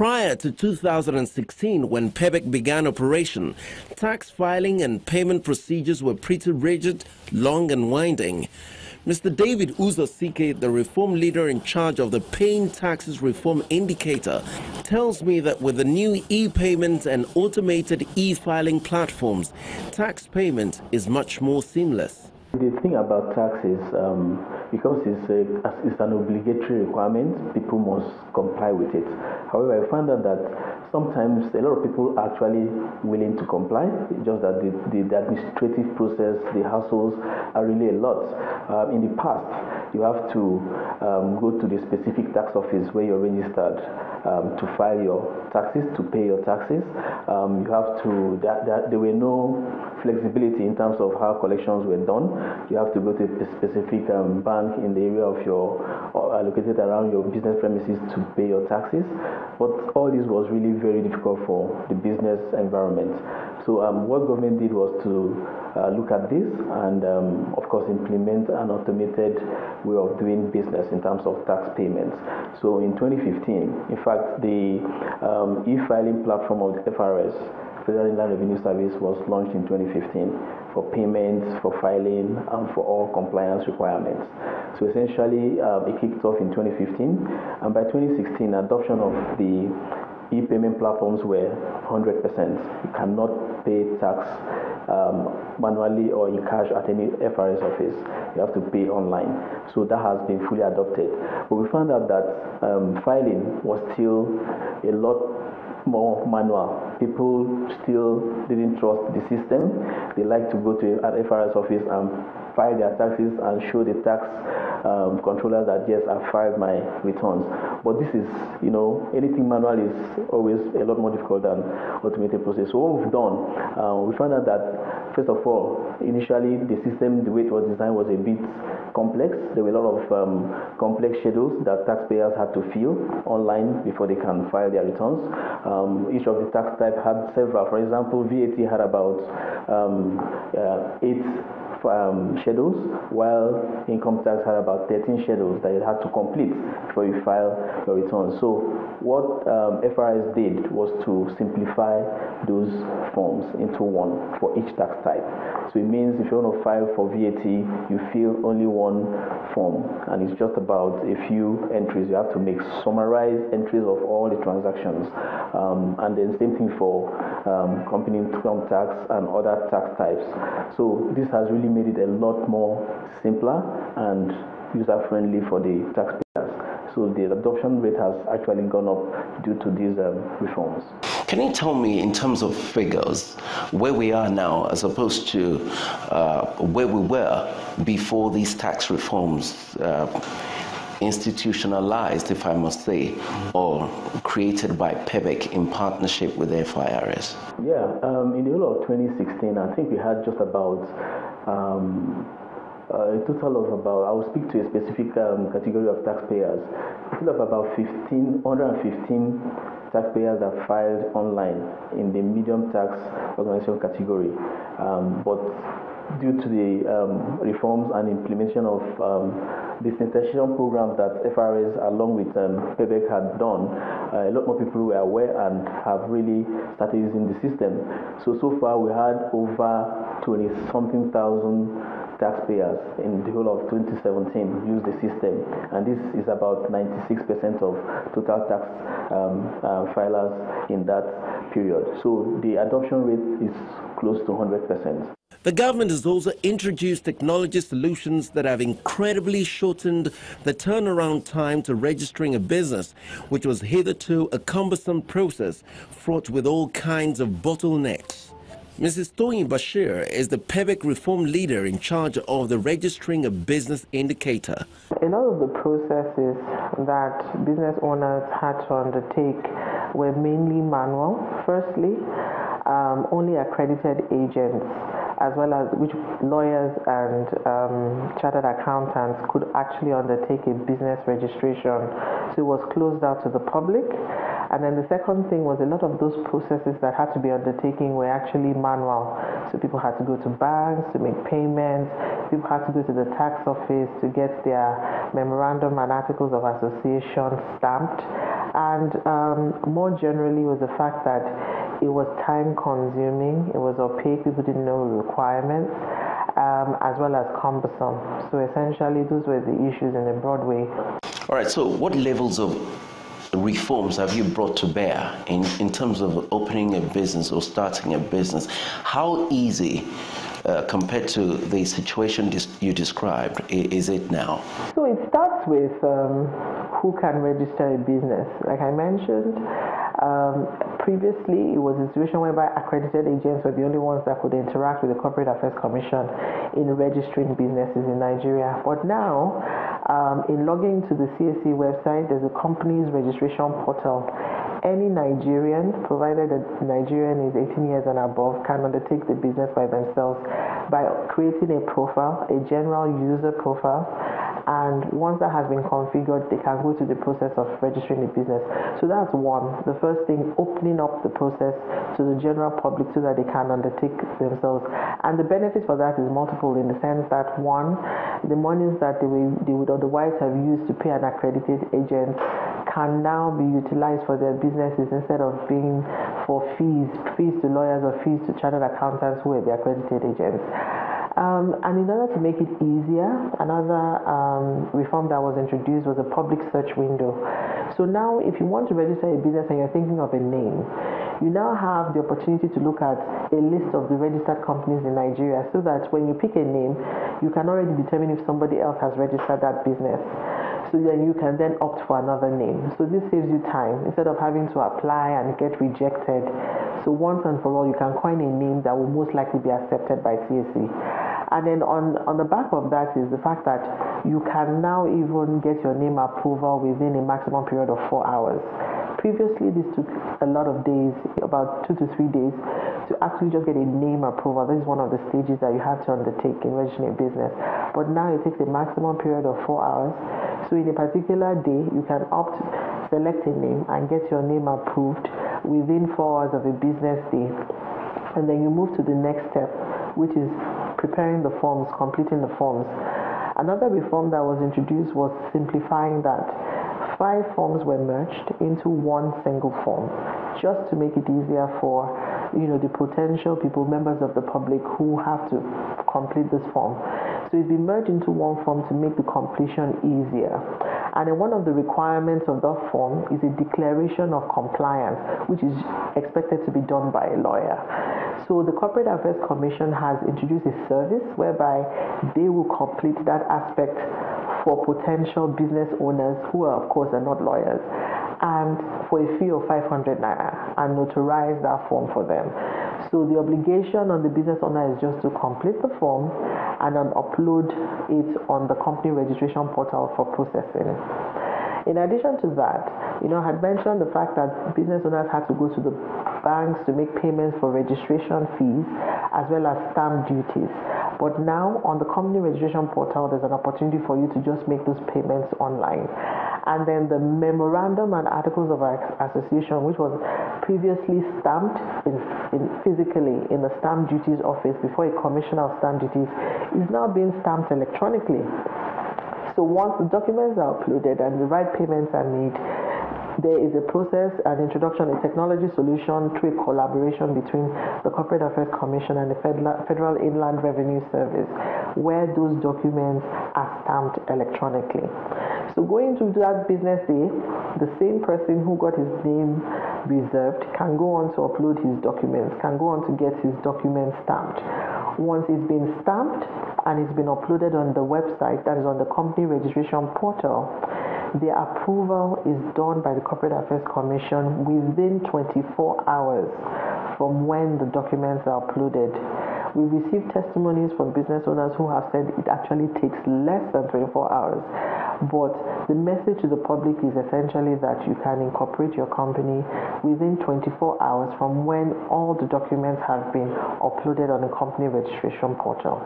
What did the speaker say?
Prior to 2016, when PEBEC began operation, tax filing and payment procedures were pretty rigid, long and winding. Mr. David Uzosike, the reform leader in charge of the Paying Taxes Reform Indicator, tells me that with the new e-payment and automated e-filing platforms, tax payment is much more seamless. The thing about tax is, because it's an obligatory requirement, people must comply with it. However, I found out that sometimes a lot of people are actually willing to comply, just that the administrative process, the hassles are really a lot. In the past, you have to go to the specific tax office where you're registered to file your taxes, to pay your taxes. You have to, there were no flexibility in terms of how collections were done. You have to go to a specific bank in the area of your, located around your business premises to pay your taxes. But all this was really very difficult for the business environment. So what government did was to look at this and, of course, implement an automated way of doing business in terms of tax payments. So in 2015, in fact, the e-filing platform of the FRS, Federal Inland Revenue Service, was launched in 2015 for payments, for filing, and for all compliance requirements. So essentially, it kicked off in 2015, and by 2016, adoption of the e-payment platforms were 100%. You cannot pay tax manually or in cash at any FRS office. You have to pay online. So that has been fully adopted. But we found out that filing was still a lot more manual. People still didn't trust the system. They like to go to an FRS office and file their taxes and show the tax controller that yes, I filed my returns. But this is, anything manual is always a lot more difficult than automated process. So what we've done, we found out that first of all, initially the system, the way it was designed, was a bit complex. There were a lot of complex schedules that taxpayers had to fill online before they can file their returns. Each of the tax types had several. For example, VAT had about 8 schedules, while income tax had about 13 schedules that you had to complete before you file your returns. So what FRS did was to simplify those forms into one for each tax type. So it means if you want to file for VAT, you fill only one form, and it's just about a few entries. You have to make summarized entries of all the transactions, and then same thing for company income tax and other tax types. So this has really made it a lot more simpler and user-friendly for the taxpayers. So the adoption rate has actually gone up due to these reforms. Can you tell me, in terms of figures, where we are now as opposed to where we were before these tax reforms institutionalized, if I must say, or created by PEBEC in partnership with the FIRS? Yeah, in the whole of 2016, I think we had just about a total of about, I will speak to a specific category of taxpayers, a total of about 115 taxpayers that filed online in the medium tax organization category. But due to the reforms and implementation of the sensitization program that FRS along with PEBEC had done, a lot more people were aware and have really started using the system. So far we had over 20-something thousand taxpayers in the whole of 2017 use the system, and this is about 96% of total tax filers in that period. So the adoption rate is close to 100%. The government has also introduced technology solutions that have incredibly shortened the turnaround time to registering a business, which was hitherto a cumbersome process fraught with all kinds of bottlenecks. Mrs. Toyin Bashir is the PEBEC reform leader in charge of the Registering a Business Indicator. A lot of the processes that business owners had to undertake were mainly manual. Firstly, only accredited agents, as well as which lawyers and chartered accountants could actually undertake a business registration. So it was closed out to the public. And then the second thing was a lot of those processes that had to be undertaken were actually manual. So people had to go to banks to make payments, people had to go to the tax office to get their memorandum and articles of association stamped. And more generally was the fact that it was time consuming, it was opaque, people didn't know the requirements, as well as cumbersome. So essentially those were the issues in a broad way. All right, so what levels of reforms have you brought to bear in terms of opening a business or starting a business? How easy compared to the situation you described is it now? So it starts with who can register a business. Like I mentioned, previously it was a situation whereby accredited agents were the only ones that could interact with the Corporate Affairs Commission in registering businesses in Nigeria. But now, in logging to the CAC website, there's a company's registration portal. Any Nigerian, provided that Nigerian is 18 years and above, can undertake the business by themselves by creating a profile, a general user profile, and once that has been configured, they can go to the process of registering the business. So that's one. The first thing, opening up the process to the general public so that they can undertake themselves. And the benefit for that is multiple in the sense that one, the monies that they would otherwise have used to pay an accredited agent can now be utilized for their businesses instead of being for fees to lawyers or fees to chartered accountants who are the accredited agents. And in order to make it easier, another reform that was introduced was a public search window. So now if you want to register a business and you're thinking of a name, you now have the opportunity to look at a list of the registered companies in Nigeria so that when you pick a name, you can already determine if somebody else has registered that business. So then you can then opt for another name. So this saves you time instead of having to apply and get rejected. So once and for all, you can coin a name that will most likely be accepted by CAC. And then on the back of that is the fact that you can now even get your name approval within a maximum period of 4 hours. Previously, this took a lot of days, about 2 to 3 days, to actually just get a name approval. This is one of the stages that you have to undertake in registering a business. But now it takes a maximum period of 4 hours. So in a particular day, you can select a name and get your name approved within 4 hours of a business day. And then you move to the next step, which is preparing the forms, completing the forms. Another reform that was introduced was simplifying that. 5 forms were merged into one single form, just to make it easier for the potential people, members of the public who have to complete this form. So it's been merged into one form to make the completion easier. And then one of the requirements of that form is a declaration of compliance, which is expected to be done by a lawyer. So the Corporate Affairs Commission has introduced a service whereby they will complete that aspect for potential business owners who are, of course, are not lawyers, and for a fee of 500 naira, and notarize that form for them. So the obligation on the business owner is just to complete the form and then upload it on the company registration portal for processing. In addition to that, I had mentioned the fact that business owners had to go to the banks to make payments for registration fees as well as stamp duties. But now on the company registration portal, there's an opportunity for you to just make those payments online. And then the memorandum and articles of association, which was previously stamped physically in the stamp duties office before a commissioner of stamp duties, is now being stamped electronically. So once the documents are uploaded and the right payments are made, there is a process, an introduction, a technology solution through a collaboration between the Corporate Affairs Commission and the Federal Inland Revenue Service, where those documents are stamped electronically. So going to that business day, the same person who got his name reserved can go on to upload his documents, can go on to get his documents stamped. Once it's been stamped and it's been uploaded on the website, that is on the company registration portal, the approval is done by the Corporate Affairs Commission within 24 hours from when the documents are uploaded. We received testimonies from business owners who have said it actually takes less than 24 hours. But the message to the public is essentially that you can incorporate your company within 24 hours from when all the documents have been uploaded on the company registration portal.